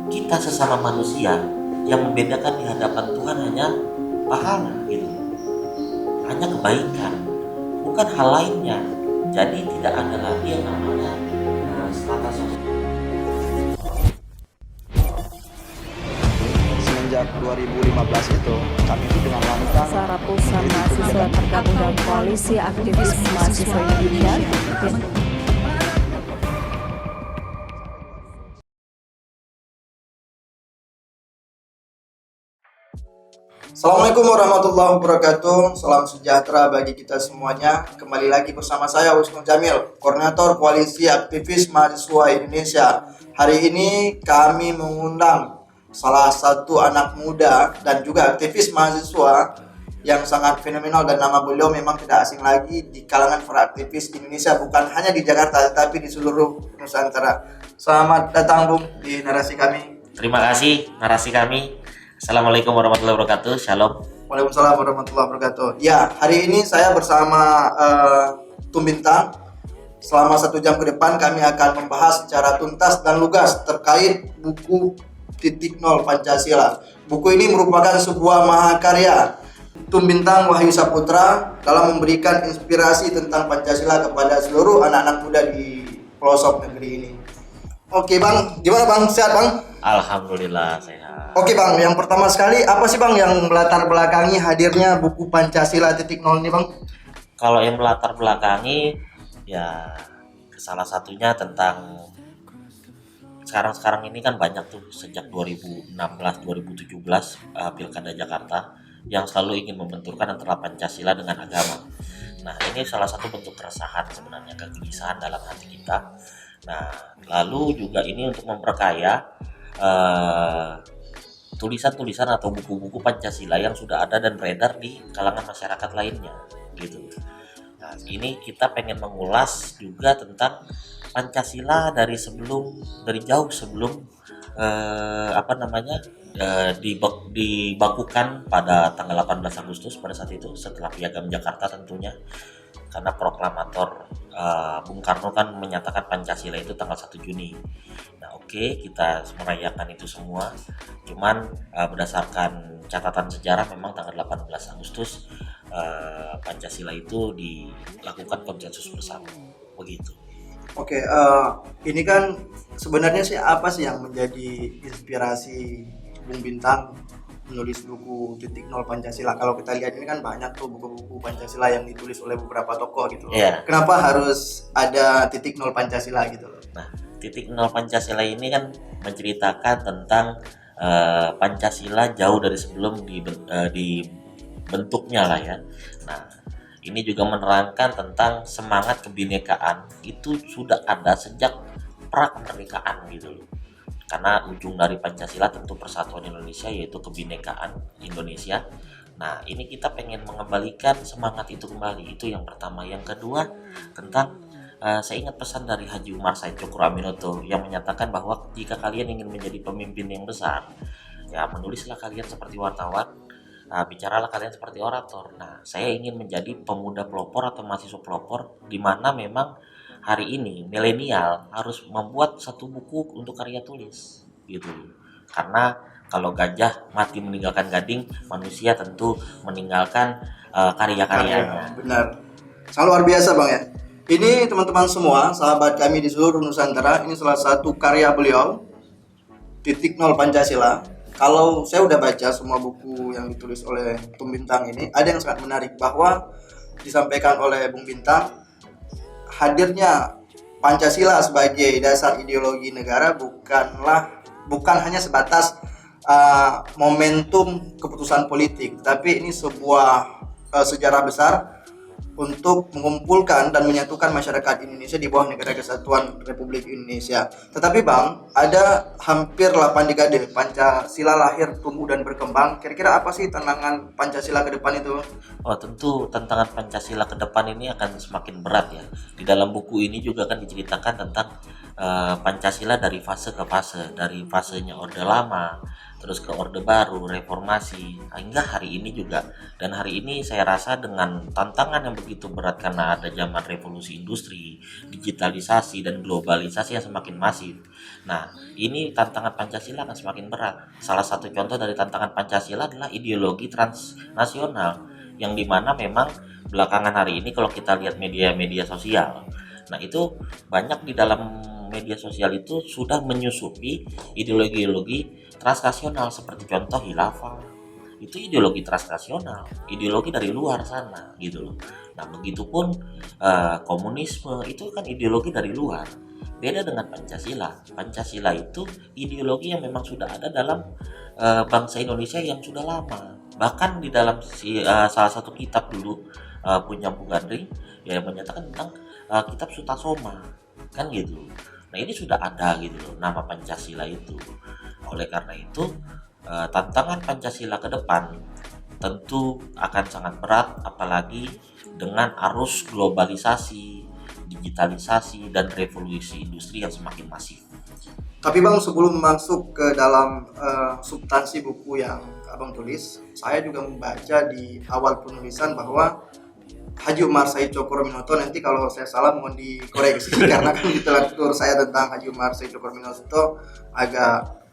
kita sesama manusia, yang membedakan di hadapan Tuhan hanya pahala gitu, hanya kebaikan, bukan hal lainnya. Jadi tidak ada lagi yang namanya strata sosial. Semenjak 2015 itu, kami itu dengan lantang Ratusan mahasiswa tergabung dalam koalisi aktivis mahasiswa Indonesia. Assalamualaikum warahmatullahi wabarakatuh. Salam sejahtera bagi kita semuanya. Kembali lagi bersama saya Wisnu Jamil, Koordinator Koalisi Aktivis Mahasiswa Indonesia. Hari ini kami mengundang salah satu anak muda dan juga aktivis mahasiswa yang sangat fenomenal, dan nama beliau memang tidak asing lagi di kalangan para aktivis Indonesia, bukan hanya di Jakarta tetapi di seluruh Nusantara. Selamat datang Bung di narasi kami. Terima kasih narasi kami. Assalamualaikum warahmatullahi wabarakatuh. Shalom. Waalaikumsalam warahmatullahi wabarakatuh. Ya, hari ini saya bersama Tum Bintang. Selama 1 jam ke depan kami akan membahas secara tuntas dan lugas terkait buku Titik Nol Pancasila. Buku ini merupakan sebuah mahakarya Tum Bintang Wahyu Saputra dalam memberikan inspirasi tentang Pancasila kepada seluruh anak-anak muda di pelosok negeri ini. Oke Bang, gimana Bang? Sehat Bang? Alhamdulillah sehat. Oke Bang, yang pertama sekali apa sih Bang yang melatar belakangi hadirnya buku Pancasila Titik Nol ini Bang? Kalau yang melatar belakangi ya salah satunya tentang sekarang ini kan banyak tuh sejak 2016-2017 Pilkada Jakarta yang selalu ingin membenturkan antara Pancasila dengan agama. Nah, ini salah satu bentuk keresahan sebenarnya, kegelisahan dalam hati kita. Nah, lalu juga ini untuk memperkaya tulisan-tulisan atau buku-buku Pancasila yang sudah ada dan beredar di kalangan masyarakat lainnya gitu. Nah, ini kita pengen mengulas juga tentang Pancasila dari jauh sebelum dibakukan pada tanggal 18 Agustus pada saat itu setelah Piagam Jakarta tentunya, karena proklamator Bung Karno kan menyatakan Pancasila itu tanggal 1 Juni. Nah oke, kita merayakan itu semua, cuman berdasarkan catatan sejarah memang tanggal 18 Agustus Pancasila itu dilakukan konsensus bersama begitu. Oke, ini kan sebenarnya sih apa sih yang menjadi inspirasi Bung Bintang menulis buku Titik Nol Pancasila? Kalau kita lihat ini kan banyak tuh buku-buku Pancasila yang ditulis oleh beberapa tokoh gitu loh. Yeah. Kenapa harus ada Titik Nol Pancasila gitu loh? Nah, Titik Nol Pancasila ini kan menceritakan tentang Pancasila jauh dari sebelum dibentuknya lah ya. Nah, ini juga menerangkan tentang semangat kebinekaan itu sudah ada sejak pra kemerdekaan gitu loh. Karena ujung dari Pancasila tentu persatuan Indonesia, yaitu kebinekaan Indonesia. Nah, ini kita pengen mengembalikan semangat itu kembali. Itu yang pertama. Yang kedua, tentang saya ingat pesan dari Haji Umar Said Cokroaminoto yang menyatakan bahwa jika kalian ingin menjadi pemimpin yang besar, ya menulislah kalian seperti wartawan, bicaralah kalian seperti orator. Nah, saya ingin menjadi pemuda pelopor atau mahasiswa pelopor, di mana memang hari ini milenial harus membuat satu buku untuk karya tulis gitu. Karena kalau gajah mati meninggalkan gading, manusia tentu meninggalkan karya-karyanya. Benar. Sangat luar biasa Bang ya. Ini teman-teman semua, sahabat kami di seluruh Nusantara, ini salah satu karya beliau, Titik Nol Pancasila. Kalau saya udah baca semua buku yang ditulis oleh Tum Bintang ini, ada yang sangat menarik bahwa disampaikan oleh Bung Bintang, hadirnya Pancasila sebagai dasar ideologi negara bukan hanya sebatas momentum keputusan politik, tapi ini sebuah sejarah besar untuk mengumpulkan dan menyatukan masyarakat Indonesia di bawah Negara Kesatuan Republik Indonesia. Tetapi Bang, ada hampir 8 dekade Pancasila lahir, tumbuh dan berkembang. Kira-kira apa sih tantangan Pancasila ke depan itu? Oh, tentu tantangan Pancasila ke depan ini akan semakin berat ya. Di dalam buku ini juga akan diceritakan tentang Pancasila dari fase ke fase, dari fasenya Orde Lama, terus ke Orde Baru, Reformasi, hingga hari ini juga. Dan hari ini saya rasa dengan tantangan yang begitu berat karena ada zaman revolusi industri, digitalisasi, dan globalisasi yang semakin masif. Nah, ini tantangan Pancasila akan semakin berat. Salah satu contoh dari tantangan Pancasila adalah ideologi transnasional, yang dimana memang belakangan hari ini kalau kita lihat media-media sosial, nah itu banyak di dalam media sosial itu sudah menyusupi ideologi-ideologi transnasional, seperti contoh khilafah. Itu ideologi transnasional, ideologi dari luar sana gitu loh. Nah, begitupun komunisme itu kan ideologi dari luar. Beda dengan Pancasila. Pancasila itu ideologi yang memang sudah ada dalam bangsa Indonesia yang sudah lama. Bahkan di dalam salah satu kitab dulu punya Bu Gandri yang menyatakan tentang kitab Sutasoma, kan gitu. Nah, ini sudah ada gitu loh nama Pancasila itu. Oleh karena itu tantangan Pancasila ke depan tentu akan sangat berat, apalagi dengan arus globalisasi, digitalisasi, dan revolusi industri yang semakin masif. Tapi Bang, sebelum masuk ke dalam substansi buku yang Abang tulis, saya juga membaca di awal penulisan bahwa Haji Umar Said Cokroaminoto, nanti kalau saya salah mohon dikoreksi karena kan literatur saya tentang Haji Umar Said Cokroaminoto agak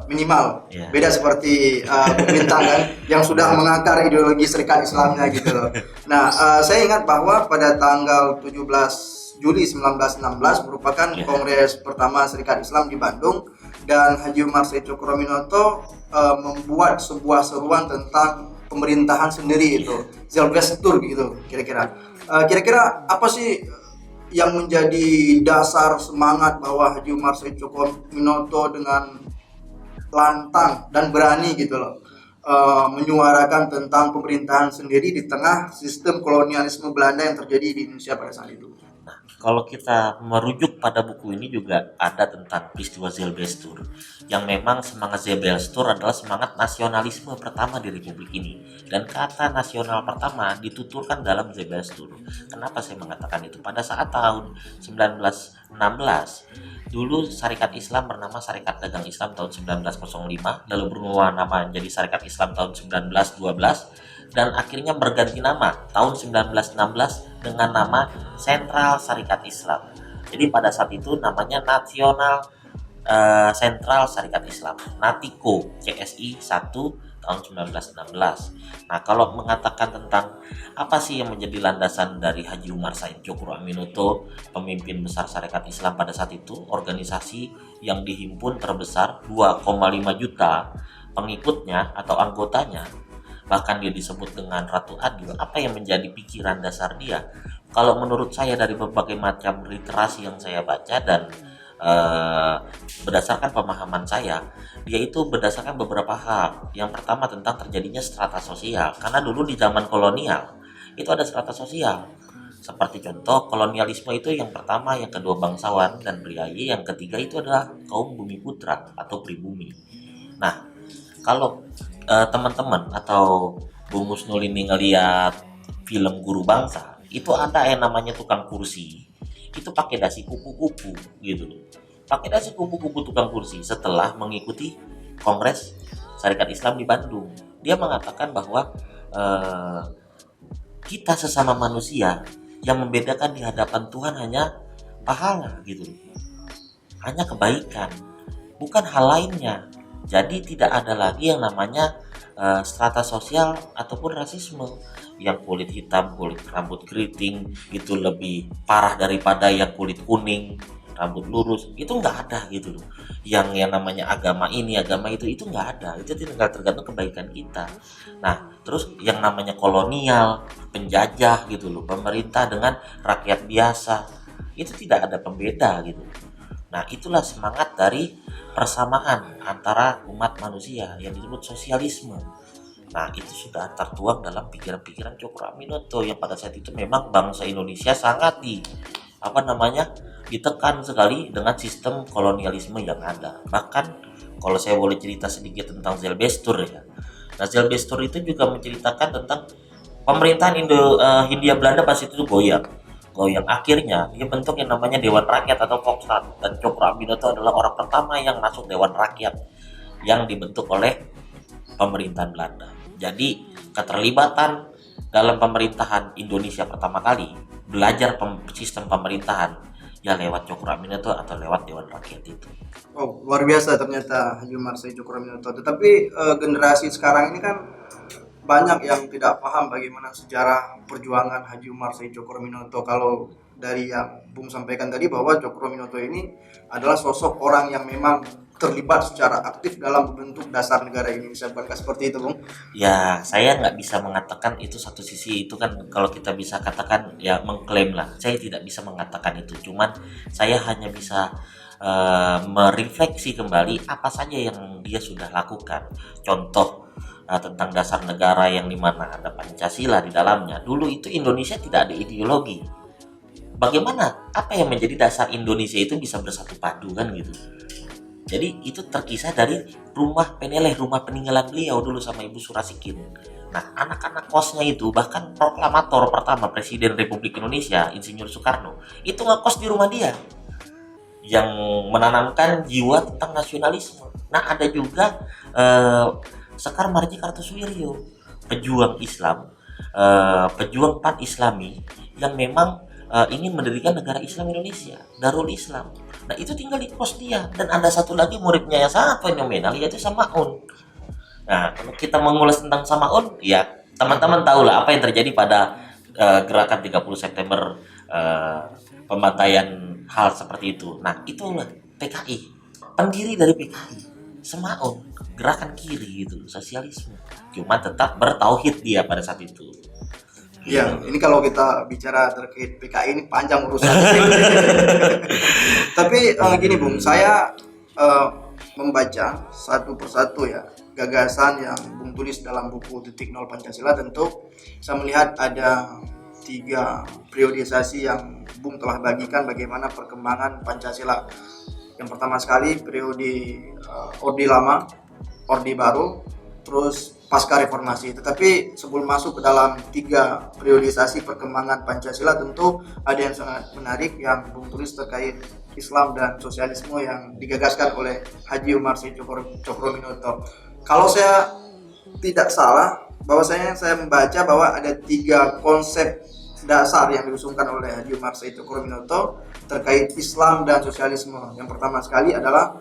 minimal, beda seperti pemerintah kan yang sudah mengakar ideologi Serikat Islamnya gitu loh. Nah, saya ingat bahwa pada tanggal 17 Juli 1916 merupakan kongres pertama Serikat Islam di Bandung, dan Haji Umar Said Cokroaminoto membuat sebuah seruan tentang pemerintahan sendiri, itu Zelbestur gitu kira-kira. Kira-kira apa sih yang menjadi dasar semangat bahwa Haji Umar Said Cokroaminoto dengan lantang dan berani gitu loh menyuarakan tentang pemerintahan sendiri di tengah sistem kolonialisme Belanda yang terjadi di Indonesia pada saat itu? Nah, kalau kita merujuk pada buku ini juga ada tentang peristiwa Zelbestur, yang memang semangat Zelbestur adalah semangat nasionalisme pertama di Republik ini, dan kata nasional pertama dituturkan dalam Zelbestur. Kenapa saya mengatakan itu? Pada saat tahun 1916 dulu Syarikat Islam bernama Syarikat Dagang Islam tahun 1905, lalu berubah nama menjadi Syarikat Islam tahun 1912, dan akhirnya berganti nama tahun 1916 dengan nama Sentral Syarikat Islam. Jadi pada saat itu namanya Nasional Sentral Syarikat Islam, Natiko CSI 1 tahun 1916. Nah, kalau mengatakan tentang apa sih yang menjadi landasan dari Haji Umar Said Cokroaminoto, pemimpin besar Syarikat Islam pada saat itu, organisasi yang dihimpun terbesar 2,5 juta pengikutnya atau anggotanya, bahkan dia disebut dengan Ratu Adil. Apa yang menjadi pikiran dasar dia? Kalau menurut saya dari berbagai macam literasi yang saya baca dan berdasarkan pemahaman saya, dia itu berdasarkan beberapa hal. Yang pertama tentang terjadinya strata sosial, karena dulu di zaman kolonial itu ada strata sosial. Seperti contoh kolonialisme itu yang pertama, yang kedua bangsawan dan priayi, yang ketiga itu adalah kaum bumi putra atau pribumi. Nah, kalau teman-teman atau Bung Musnul ini ngeliat film Guru Bangsa, itu ada yang namanya tukang kursi. Itu pakai dasi kupu-kupu gitu loh. Pakai dasi kupu-kupu tukang kursi setelah mengikuti Kongres Syarikat Islam di Bandung. Dia mengatakan bahwa kita sesama manusia, yang membedakan di hadapan Tuhan hanya pahala gitu loh. Hanya kebaikan, bukan hal lainnya. Jadi tidak ada lagi yang namanya strata sosial ataupun rasisme. Yang kulit hitam, kulit rambut keriting itu lebih parah daripada yang kulit kuning, rambut lurus. Itu nggak ada gitu loh. Yang namanya agama ini, agama itu nggak ada. Itu tinggal tergantung kebaikan kita. Nah, terus yang namanya kolonial, penjajah gitu loh, pemerintah dengan rakyat biasa, itu tidak ada pembeda gitu. Nah, itulah semangat dari persamaan antara umat manusia yang disebut sosialisme. Nah, itu sudah tertuang dalam pikiran-pikiran Cokroaminoto yang pada saat itu memang bangsa Indonesia sangat ditekan sekali dengan sistem kolonialisme yang ada. Bahkan kalau saya boleh cerita sedikit tentang Zelbestur ya. Nah, Zelbestur itu juga menceritakan tentang pemerintahan Hindia Belanda pas itu goyah. yang akhirnya dia bentuk yang namanya Dewan Rakyat atau Koksat, dan Cokro Aminoto adalah orang pertama yang masuk Dewan Rakyat yang dibentuk oleh pemerintahan Belanda. Jadi keterlibatan dalam pemerintahan Indonesia pertama kali belajar sistem pemerintahan ya lewat Cokro Aminoto atau lewat Dewan Rakyat itu. Oh, luar biasa ternyata Haji Umar Said Cokroaminoto. Tetapi generasi sekarang ini kan banyak yang tidak paham bagaimana sejarah perjuangan Haji Umar Said Cokroaminoto. Kalau dari yang Bung sampaikan tadi bahwa Cokroaminoto ini adalah sosok orang yang memang terlibat secara aktif dalam membentuk dasar negara Indonesia, bukankah seperti itu, Bung? Ya, saya nggak bisa mengatakan itu satu sisi itu kan kalau kita bisa katakan ya mengklaim lah. Saya tidak bisa mengatakan itu. Cuman saya hanya bisa merefleksi kembali apa saja yang dia sudah lakukan. Contoh tentang dasar negara yang dimana ada Pancasila di dalamnya. Dulu itu Indonesia tidak ada ideologi. Bagaimana? Apa yang menjadi dasar Indonesia itu bisa bersatu padu kan gitu. Jadi itu terkisah dari rumah peneleh, rumah peninggalan beliau dulu sama Ibu Surasikin. Nah, anak-anak kosnya itu bahkan proklamator pertama Presiden Republik Indonesia, Insinyur Soekarno, itu ngekos di rumah dia, yang menanamkan jiwa tentang nasionalisme. Nah, ada juga Sekar Marji Kartosuwiryo, pejuang Islam, pejuang Pan Islami yang memang ingin mendirikan negara Islam Indonesia, Darul Islam. Nah, itu tinggal di kos dia. Dan ada satu lagi muridnya yang sangat fenomenal, yaitu Samaun. Nah, kalau kita mengulas tentang Samaun, ya teman-teman tahulah apa yang terjadi pada gerakan 30 September, pembantaian hal seperti itu. Nah, itulah PKI. Pendiri dari PKI, Samaun, gerakan kiri gitu, sosialisme. Cuma tetap bertauhid dia pada saat itu. Iya, ini kalau kita bicara terkait PKI ini panjang urusan. Tapi gini Bung, saya membaca satu persatu ya gagasan yang Bung tulis dalam buku Titik Nol Pancasila. Tentu saya melihat ada 3 periodisasi yang Bung telah bagikan bagaimana perkembangan Pancasila. Yang pertama sekali periode Orde Lama, Orde Baru, terus pasca reformasi. Tetapi sebelum masuk ke dalam 3 periodisasi perkembangan Pancasila, tentu ada yang sangat menarik yang Bung tulis terkait Islam dan sosialisme yang digagaskan oleh Haji Umar Said Cokroaminoto. Kalau saya tidak salah, bahwasanya saya membaca bahwa ada 3 konsep dasar yang diusungkan oleh Haji Umar Said Cokroaminoto terkait Islam dan sosialisme. Yang pertama sekali adalah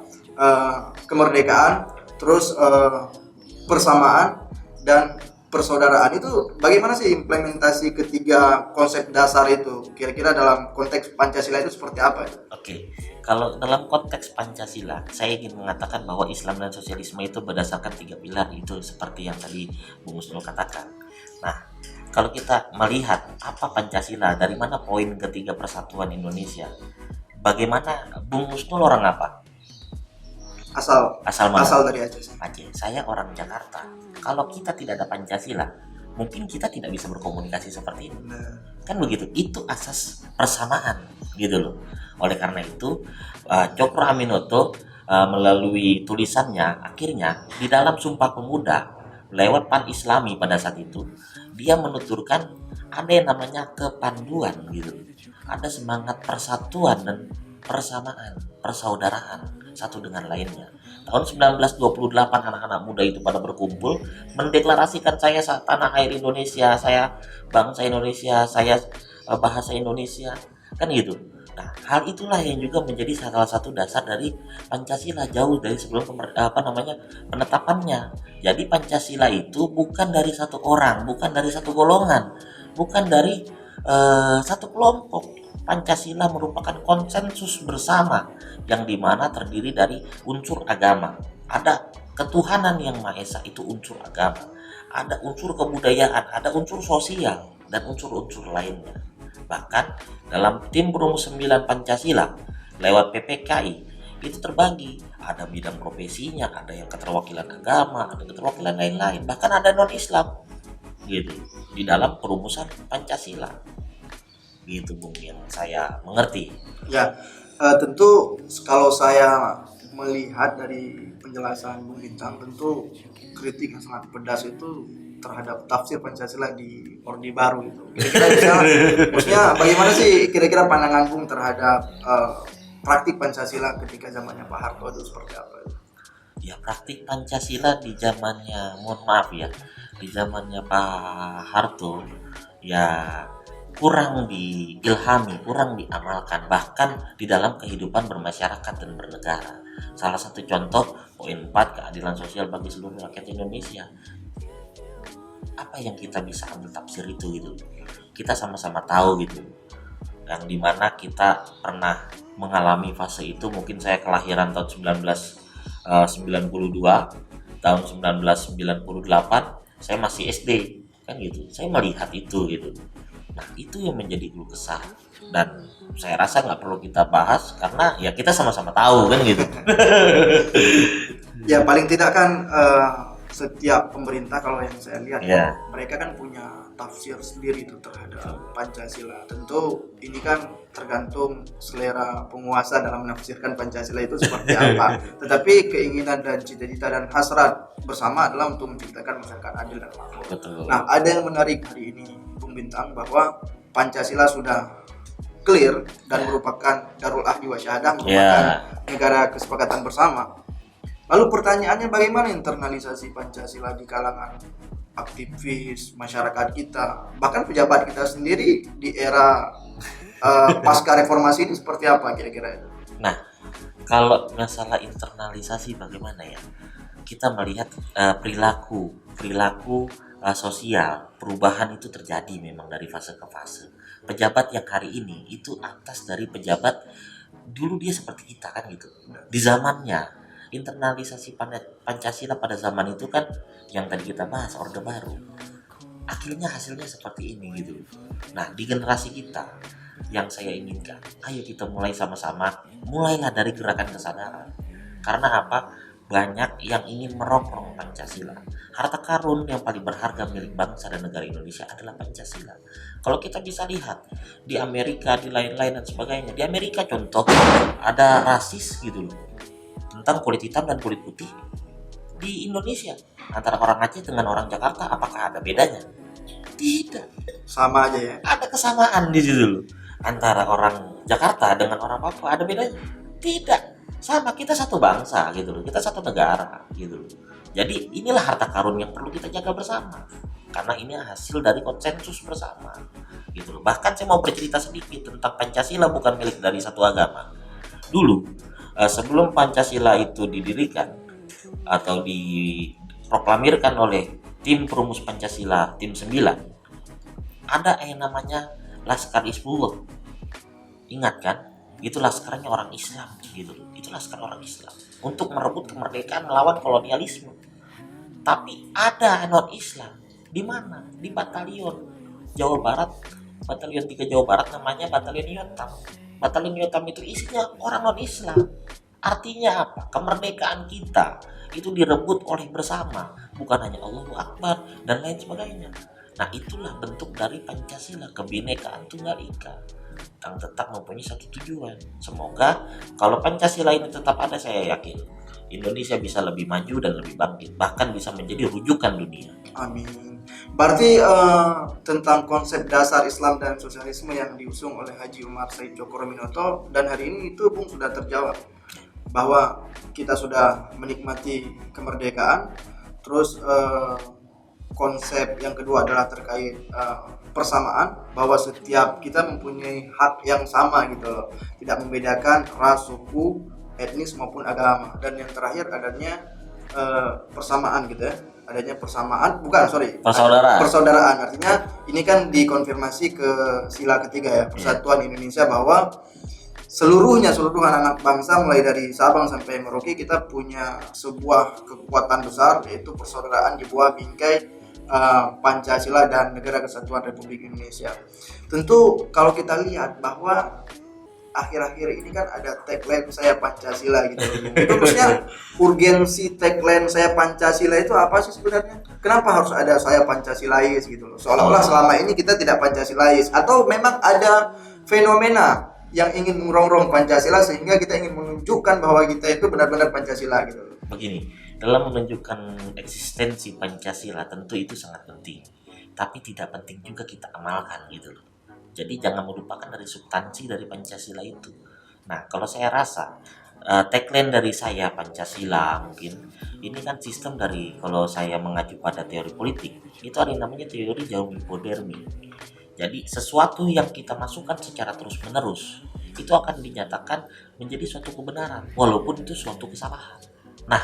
kemerdekaan, terus persamaan dan persaudaraan. Itu bagaimana sih implementasi ketiga konsep dasar itu? Kira-kira dalam konteks Pancasila itu seperti apa? Oke, kalau dalam konteks Pancasila, saya ingin mengatakan bahwa Islam dan sosialisme itu berdasarkan 3 pilar itu seperti yang tadi Bung Husnul katakan. Nah, kalau kita melihat apa Pancasila, dari mana poin ketiga persatuan Indonesia, bagaimana Bung Husnul orang apa? Asal mana? Asal dari Aceh. Aceh. Saya orang Jakarta. Kalau kita tidak ada Pancasila, mungkin kita tidak bisa berkomunikasi seperti ini. Kan begitu. Itu asas persamaan, gitu loh. Oleh karena itu, Cokroaminoto melalui tulisannya akhirnya di dalam Sumpah Pemuda lewat Pan Islami pada saat itu, dia menuturkan ada yang namanya kepanduan gitu. Ada semangat persatuan dan persamaan, persaudaraan satu dengan lainnya. Tahun 1928 anak-anak muda itu pada berkumpul mendeklarasikan saya tanah air Indonesia, saya bangsa Indonesia, saya bahasa Indonesia, kan gitu. Nah, hal itulah yang juga menjadi salah satu dasar dari Pancasila jauh dari sebelum penetapannya. Jadi Pancasila itu bukan dari satu orang, bukan dari satu golongan, bukan dari satu kelompok. Pancasila merupakan konsensus bersama yang dimana terdiri dari unsur agama. Ada ketuhanan yang Maha Esa, itu unsur agama. Ada unsur kebudayaan, ada unsur sosial, dan unsur-unsur lainnya. Bahkan dalam tim perumus 9 Pancasila lewat PPKI itu terbagi. Ada bidang profesinya, ada yang keterwakilan agama, ada keterwakilan lain-lain. Bahkan ada non-Islam gitu di dalam perumusan Pancasila. Gitu Bung yang saya mengerti. Ya, tentu kalau saya melihat dari penjelasan Bung Bintang. Tentu kritik yang sangat pedas itu terhadap tafsir Pancasila di Orde Baru itu. Kira-kira bisa, maksudnya bagaimana sih kira-kira pandangan Bung terhadap praktik Pancasila ketika zamannya Pak Harto itu seperti apa? Ya, praktik Pancasila di zamannya, mohon maaf ya, di zamannya Pak Harto ya kurang diilhami, kurang diamalkan bahkan di dalam kehidupan bermasyarakat dan bernegara. Salah satu contoh poin 4, keadilan sosial bagi seluruh rakyat Indonesia. Apa yang kita bisa ambil tafsir itu gitu. Kita sama-sama tahu gitu. Yang dimana kita pernah mengalami fase itu, mungkin saya kelahiran tahun 1992, tahun 1998 saya masih SD kan gitu. Saya melihat itu gitu. Nah, itu yang menjadi keluh kesah dan saya rasa nggak perlu kita bahas karena ya kita sama-sama tahu kan gitu. Ya paling tidak kan setiap pemerintah kalau yang saya lihat Ya. mereka kan punya tafsir sendiri itu terhadap Pancasila. Tentu ini kan tergantung selera penguasa dalam menafsirkan Pancasila itu seperti apa. Tetapi keinginan dan cita-cita dan hasrat bersama adalah untuk menciptakan masyarakat adil dan makmur. Betul. Nah, ada yang menarik hari ini Bung Bintang bahwa Pancasila sudah clear dan merupakan darul ahdi wa syahadah, merupakan negara kesepakatan bersama. Lalu pertanyaannya bagaimana internalisasi Pancasila di kalangan aktivis masyarakat kita, bahkan pejabat kita sendiri di era pasca reformasi ini seperti apa kira-kira? Nah, kalau masalah internalisasi bagaimana ya? Kita melihat perilaku sosial, perubahan itu terjadi memang dari fase ke fase. Pejabat yang hari ini itu atas dari pejabat dulu dia seperti kita kan gitu. Di zamannya internalisasi Pancasila pada zaman itu kan yang tadi kita bahas Orde Baru. Akhirnya hasilnya seperti ini gitu. Nah, di generasi kita yang saya inginkan, ayo kita mulai sama-sama, mulailah dari gerakan kesadaran. Karena apa? Banyak yang ingin merongrong Pancasila. Harta karun yang paling berharga milik bangsa dan negara Indonesia adalah Pancasila. Kalau kita bisa lihat di Amerika, di lain-lain dan sebagainya. Di Amerika contoh ada rasis gitu loh, tentang kulit hitam dan kulit putih. Di Indonesia antara orang Aceh dengan orang Jakarta apakah ada bedanya? Tidak. Sama aja ya. Ada kesamaan di situ loh. Antara orang Jakarta dengan orang Papua ada bedanya? Tidak. Sama, kita satu bangsa gitu loh. Kita satu negara gitu loh. Jadi inilah harta karun yang perlu kita jaga bersama. Karena ini hasil dari konsensus bersama gitu loh. Bahkan saya mau bercerita sedikit tentang Pancasila bukan milik dari satu agama. Dulu sebelum Pancasila itu didirikan atau diproklamirkan oleh tim perumus Pancasila, tim 9, ada yang namanya Laskar Hizbullah. Ingat kan? Itu laskarnya orang Islam gitu. Itu laskar orang Islam untuk merebut kemerdekaan melawan kolonialisme. Tapi ada non-Islam. Di mana? Di batalion Jawa Barat, batalion 3 Jawa Barat, namanya batalion Yotam. Batalion Yotam itu isinya orang non-Islam. Artinya apa? Kemerdekaan kita itu direbut oleh bersama, bukan hanya Allahu Akbar dan lain sebagainya. Nah, itulah bentuk dari Pancasila, kebinekaan tunggal ika yang tetap mempunyai satu tujuan. Semoga kalau Pancasila ini tetap ada, saya yakin Indonesia bisa lebih maju dan lebih bangkit, bahkan bisa menjadi rujukan dunia. Amin. Berarti tentang konsep dasar Islam dan sosialisme yang diusung oleh Haji Umar Said Cokroaminoto, dan hari ini itu Bung sudah terjawab bahwa kita sudah menikmati kemerdekaan. Terus konsep yang kedua adalah terkait persamaan, bahwa setiap kita mempunyai hak yang sama gitu loh, tidak membedakan ras, suku, etnis maupun agama. Dan yang terakhir adanya persamaan gitu ya, adanya persaudaraan. Artinya ini kan dikonfirmasi ke sila ketiga ya, Persatuan Indonesia, bahwa seluruh anak bangsa mulai dari Sabang sampai Merauke kita punya sebuah kekuatan besar, yaitu persaudaraan di bawah bingkai Pancasila dan Negara Kesatuan Republik Indonesia. Tentu kalau kita lihat bahwa akhir-akhir ini kan ada tagline saya Pancasila gitu. Itu maksudnya urgensi tagline saya Pancasila itu apa sih sebenarnya? Kenapa harus ada saya Pancasilais gitu loh? Seolah-olah selama ini kita tidak Pancasilais, atau memang ada fenomena yang ingin merongrong Pancasila sehingga kita ingin menunjukkan bahwa kita itu benar-benar Pancasila gitu loh. begini, dalam menunjukkan eksistensi Pancasila tentu itu sangat penting, tapi tidak penting juga kita amalkan gitu loh. Jadi jangan melupakan dari substansi dari Pancasila itu. Nah, kalau saya rasa tagline dari saya Pancasila mungkin ini kan sistem dari, kalau saya mengacu pada teori politik itu ada yang namanya teori jauh moderni. Jadi sesuatu yang kita masukkan secara terus-menerus itu akan dinyatakan menjadi suatu kebenaran walaupun itu suatu kesalahan. Nah,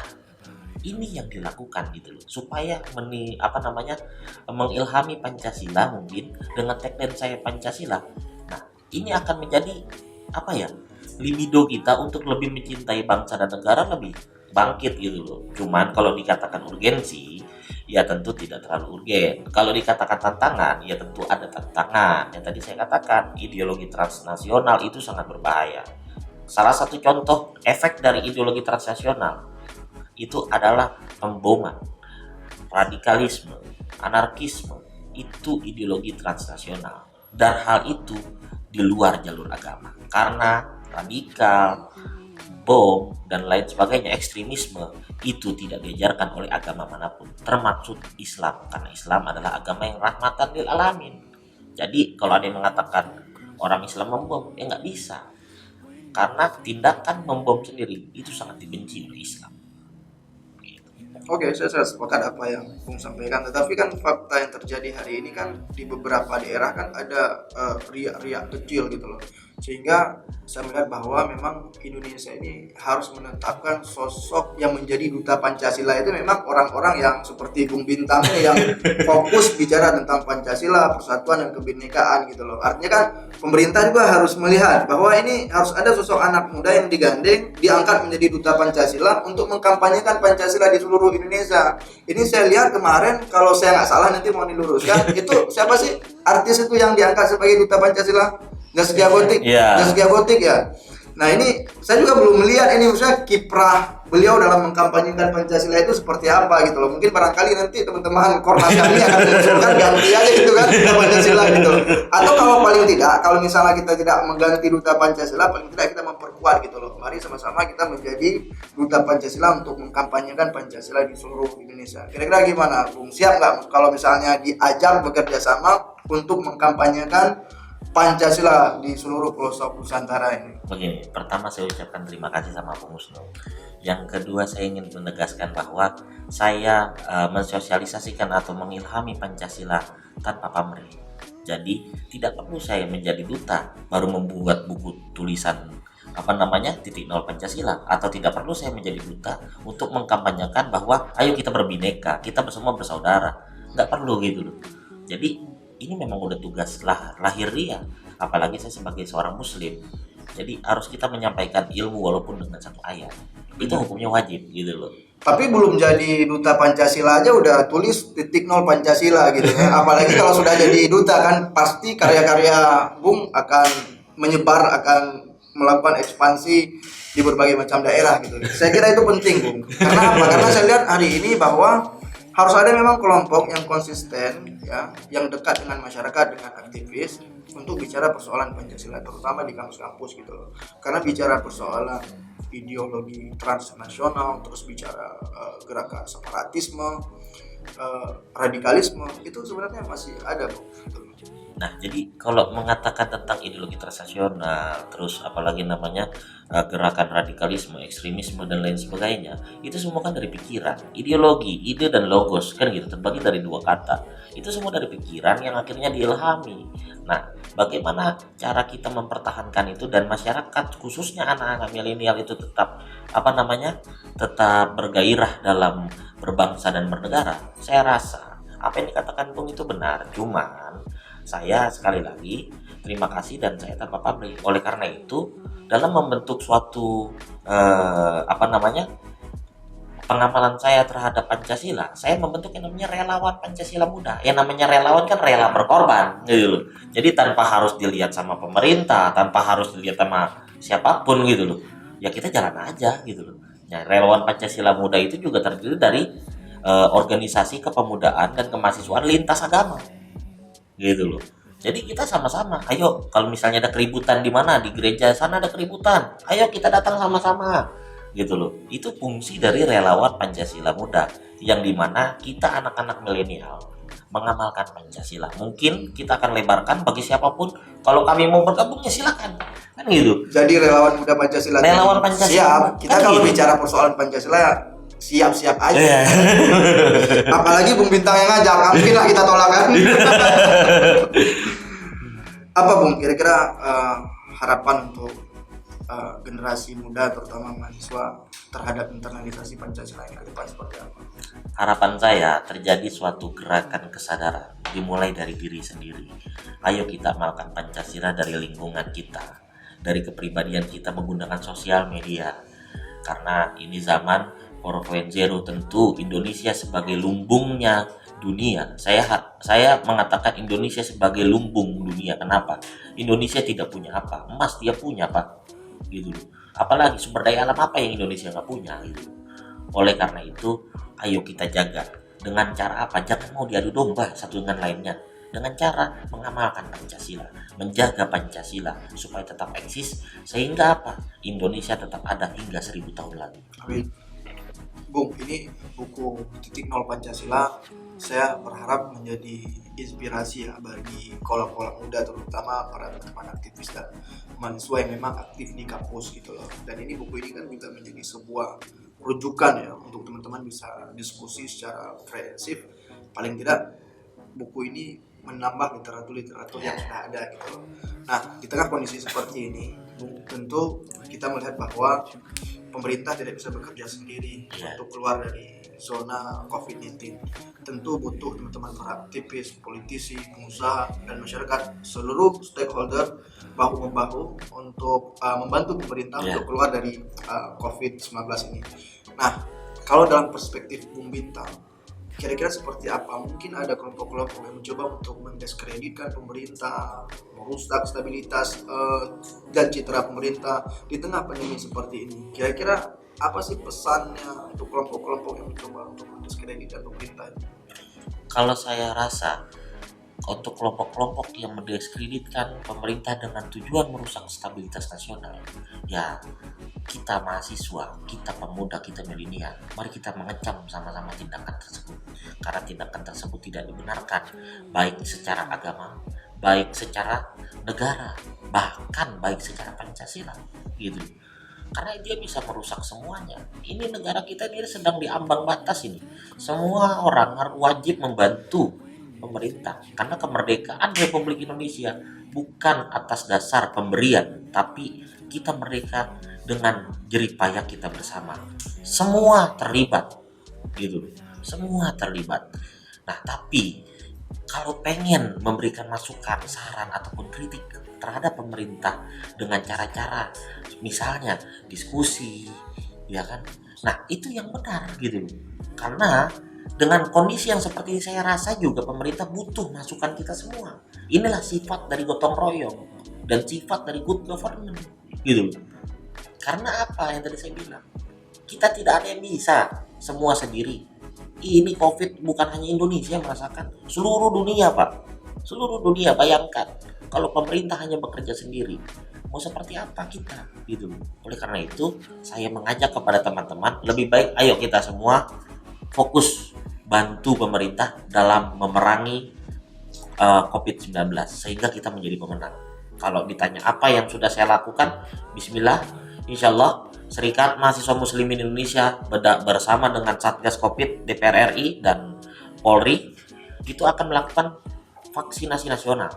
ini yang dilakukan gitu loh, supaya mengilhami Pancasila mungkin dengan tagline saya Pancasila. Nah, ini akan menjadi libido kita untuk lebih mencintai bangsa dan negara lebih bangkit gitu loh. Cuman kalau dikatakan urgensi, ya tentu tidak terlalu urgen. Kalau dikatakan tantangan, ya tentu ada tantangan. Yang tadi saya katakan, ideologi transnasional itu sangat berbahaya. Salah satu contoh efek dari ideologi transnasional itu adalah pemboman, radikalisme, anarkisme, itu ideologi transnasional. Dan hal itu di luar jalur agama. Karena radikal, bom, dan lain sebagainya, ekstremisme, itu tidak diajarkan oleh agama manapun, termasuk Islam. Karena Islam adalah agama yang rahmatan lil alamin. Jadi kalau ada yang mengatakan orang Islam membom, ya nggak bisa. Karena tindakan membom sendiri itu sangat dibenci oleh Islam. Oke, saya sepakat apa yang Bung sampaikan. Tetapi kan fakta yang terjadi hari ini kan di beberapa daerah kan ada riak-riak kecil gitu loh. Sehingga saya melihat bahwa memang Indonesia ini harus menetapkan sosok yang menjadi duta Pancasila itu memang orang-orang yang seperti Bung Bintang ini yang fokus bicara tentang Pancasila, persatuan dan kebinekaan gitu loh. Artinya kan pemerintah juga harus melihat bahwa ini harus ada sosok anak muda yang digandeng, diangkat menjadi duta Pancasila untuk mengkampanyekan Pancasila di seluruh Indonesia. Ini saya lihat kemarin, kalau saya nggak salah nanti mau diluruskan, itu siapa sih artis itu yang diangkat sebagai duta Pancasila? Zaskia Gotik, Zaskia Gotik ya. Nah ini saya juga belum melihat ini misalnya kiprah beliau dalam mengkampanyekan Pancasila itu seperti apa gitu loh. Mungkin barangkali nanti teman-teman Kornas kami akan mengusulkan ganti aja gitu kan duta Pancasila gitu. Atau kalau paling tidak, kalau misalnya kita tidak mengganti duta Pancasila, paling tidak kita memperkuat gitu loh. Mari sama-sama kita menjadi duta Pancasila untuk mengkampanyekan Pancasila di seluruh Indonesia. Kira-kira gimana, Bung? Siap nggak kalau misalnya diajak bekerja sama untuk mengkampanyekan Pancasila di seluruh pelosok Nusantara ini? Begini, pertama saya ucapkan terima kasih sama Bung Husnul. Yang kedua, saya ingin menegaskan bahwa saya mensosialisasikan atau mengilhami Pancasila tanpa pamrih. Jadi tidak perlu saya menjadi duta baru membuat buku tulisan titik nol Pancasila, atau tidak perlu saya menjadi duta untuk mengkampanyekan bahwa ayo kita berbineka, kita semua bersaudara. Nggak perlu gitu loh. Jadi ini memang udah tugas lahiriah, apalagi saya sebagai seorang muslim. Jadi harus kita menyampaikan ilmu walaupun dengan satu ayat. Itu hukumnya wajib gitu loh. Tapi belum jadi duta Pancasila aja udah tulis titik nol Pancasila gitu ya. Apalagi kalau sudah jadi duta kan pasti karya-karya Bung akan menyebar, akan melakukan ekspansi di berbagai macam daerah gitu. Saya kira itu penting, Bung. Karena apa? Karena saya lihat hari ini bahwa harus ada memang kelompok yang konsisten ya, yang dekat dengan masyarakat, dengan aktivis untuk bicara persoalan Pancasila, terutama di kampus-kampus gitu loh. Karena bicara persoalan ideologi transnasional, terus bicara gerakan separatisme, radikalisme, itu sebenarnya masih ada, Bung. Nah, jadi kalau mengatakan tentang ideologi transnasional, terus apalagi gerakan radikalisme, ekstremisme dan lain sebagainya, itu semua kan dari pikiran, ideologi, ide dan logos kan gitu, terbagi dari dua kata. Itu semua dari pikiran yang akhirnya diilhami. Nah, bagaimana cara kita mempertahankan itu dan masyarakat khususnya anak-anak milenial itu tetap tetap bergairah dalam berbangsa dan bernegara? Saya rasa apa yang dikatakan Bung itu benar, cuman saya sekali lagi terima kasih dan saya tanpa pamrih. Oleh karena itu, dalam membentuk suatu pengamalan saya terhadap Pancasila, saya membentuk yang namanya relawan Pancasila Muda. Yang namanya relawan kan rela berkorban gitu loh. Jadi tanpa harus dilihat sama pemerintah, tanpa harus dilihat sama siapapun gitu loh. Ya kita jalan aja gitu loh. Nah, relawan Pancasila Muda itu juga terdiri dari organisasi kepemudaan dan kemahasiswaan lintas agama. Gitu loh. Jadi kita sama-sama, ayo kalau misalnya ada keributan di mana, di gereja sana ada keributan, ayo kita datang sama-sama gitu loh. Itu fungsi dari relawan Pancasila Muda, yang dimana kita anak-anak milenial mengamalkan Pancasila. Mungkin kita akan lebarkan bagi siapapun, kalau kami mau bergabung ya silakan, kan gitu. Jadi relawan muda Pancasila. Relawan Pancasila. Siap. Kita Kan kalau gitu. bicara persoalan Pancasila siap-siap aja. Iya. Apalagi Bung Bintang yang ngajak, nggak mungkin lah kita tolak kan. Apa Bung kira-kira harapan untuk generasi muda terutama mahasiswa terhadap internalisasi Pancasila ini ke depan seperti apa? Harapan saya terjadi suatu gerakan kesadaran dimulai dari diri sendiri. Ayo kita amalkan Pancasila dari lingkungan kita, dari kepribadian kita menggunakan sosial media. Karena ini zaman 4.0, tentu Indonesia sebagai lumbungnya dunia. Saya mengatakan Indonesia sebagai lumbung dunia. Kenapa? Indonesia tidak punya apa, emas dia punya Pak, gitu. Apalagi sumber daya alam apa yang Indonesia nggak punya, gitu. Oleh karena itu, ayo kita jaga. Dengan cara apa? Jangan mau diadu domba satu dengan lainnya. Dengan cara mengamalkan Pancasila, menjaga Pancasila supaya tetap eksis, sehingga apa? Indonesia tetap ada hingga 1000 tahun lagi. Amin. Bung, ini buku Titik Nol Pancasila saya berharap menjadi inspirasi ya bagi kolom-kolom muda, terutama para teman-teman aktivis dan mahasiswa yang memang aktif di kampus gitu loh. Dan ini buku ini kan juga menjadi sebuah rujukan ya untuk teman-teman bisa diskusi secara komprehensif. Paling tidak buku ini menambah literatur yang sudah ada gitu loh. Nah, di tengah kondisi seperti ini, tentu kita melihat bahwa pemerintah tidak bisa bekerja sendiri untuk keluar dari zona COVID-19. Tentu butuh teman-teman para aktivis, politisi, pengusaha, dan masyarakat, seluruh stakeholder bahu-membahu untuk membantu pemerintah untuk keluar dari COVID-19 ini. Nah, kalau dalam perspektif Bung Bintang, kira-kira seperti apa? Mungkin ada kelompok-kelompok yang mencoba untuk mendiskreditkan pemerintah, merusak stabilitas dan citra pemerintah di tengah pandemi seperti ini. Kira-kira apa sih pesannya untuk kelompok-kelompok yang mencoba untuk mendiskreditkan pemerintah? Kalau saya rasa untuk kelompok-kelompok yang mendiskreditkan pemerintah dengan tujuan merusak stabilitas nasional, ya kita mahasiswa, kita pemuda, kita milenial, mari kita mengecam sama-sama tindakan tersebut. Karena tindakan tersebut tidak dibenarkan, baik secara agama, baik secara negara, bahkan baik secara Pancasila, gitu. Karena dia bisa merusak semuanya. Ini negara kita ini sedang diambang batas ini. Semua orang harus wajib membantu pemerintah, karena kemerdekaan Republik Indonesia bukan atas dasar pemberian, tapi kita merdeka dengan jerih payah kita bersama. Semua terlibat, gitu. Semua terlibat. Nah, tapi kalau pengen memberikan masukan, saran ataupun kritik terhadap pemerintah dengan cara-cara misalnya diskusi, ya kan? Nah, itu yang benar gitu. Karena dengan kondisi yang seperti ini saya rasa juga pemerintah butuh masukan kita semua. Inilah sifat dari gotong royong dan sifat dari good government, gitu. Karena apa yang tadi saya bilang? Kita tidak ada yang bisa semua sendiri. Ini COVID bukan hanya Indonesia yang merasakan, seluruh dunia Pak. Seluruh dunia, bayangkan kalau pemerintah hanya bekerja sendiri, mau seperti apa kita, gitu. Oleh karena itu, saya mengajak kepada teman-teman, lebih baik ayo kita semua fokus bantu pemerintah dalam memerangi COVID-19 sehingga kita menjadi pemenang. Kalau ditanya apa yang sudah saya lakukan, bismillah, insya Allah Serikat Mahasiswa Muslimin Indonesia bersama dengan Satgas COVID, DPR RI, dan Polri itu akan melakukan vaksinasi nasional.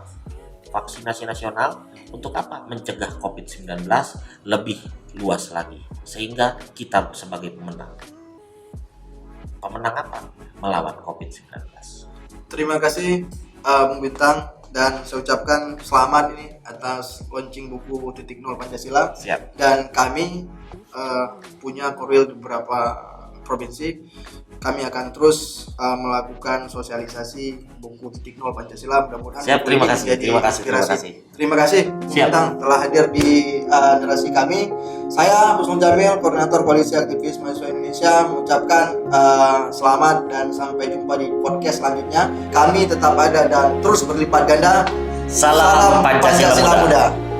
Vaksinasi nasional untuk apa? Mencegah COVID-19 lebih luas lagi sehingga kita sebagai pemenang. Pemenang apa? Melawan COVID-19. Terima kasih Bung Bintang, dan saya ucapkan selamat ini atas launching buku Titik Nol Pancasila. Siap. Dan kami punya korwil di beberapa provinsi. Kami akan terus melakukan sosialisasi buku Titik Nol Pancasila. Mudah-mudahan siap. Terima kasih. Terima kasih Bung Bintang telah hadir di narasi kami. Saya Husnul Jamil, koordinator Koalisi Aktivis Mahasiswa Indonesia, mengucapkan selamat dan sampai jumpa di podcast selanjutnya. Kami tetap ada dan terus berlipat ganda. Salam Pancasila Muda.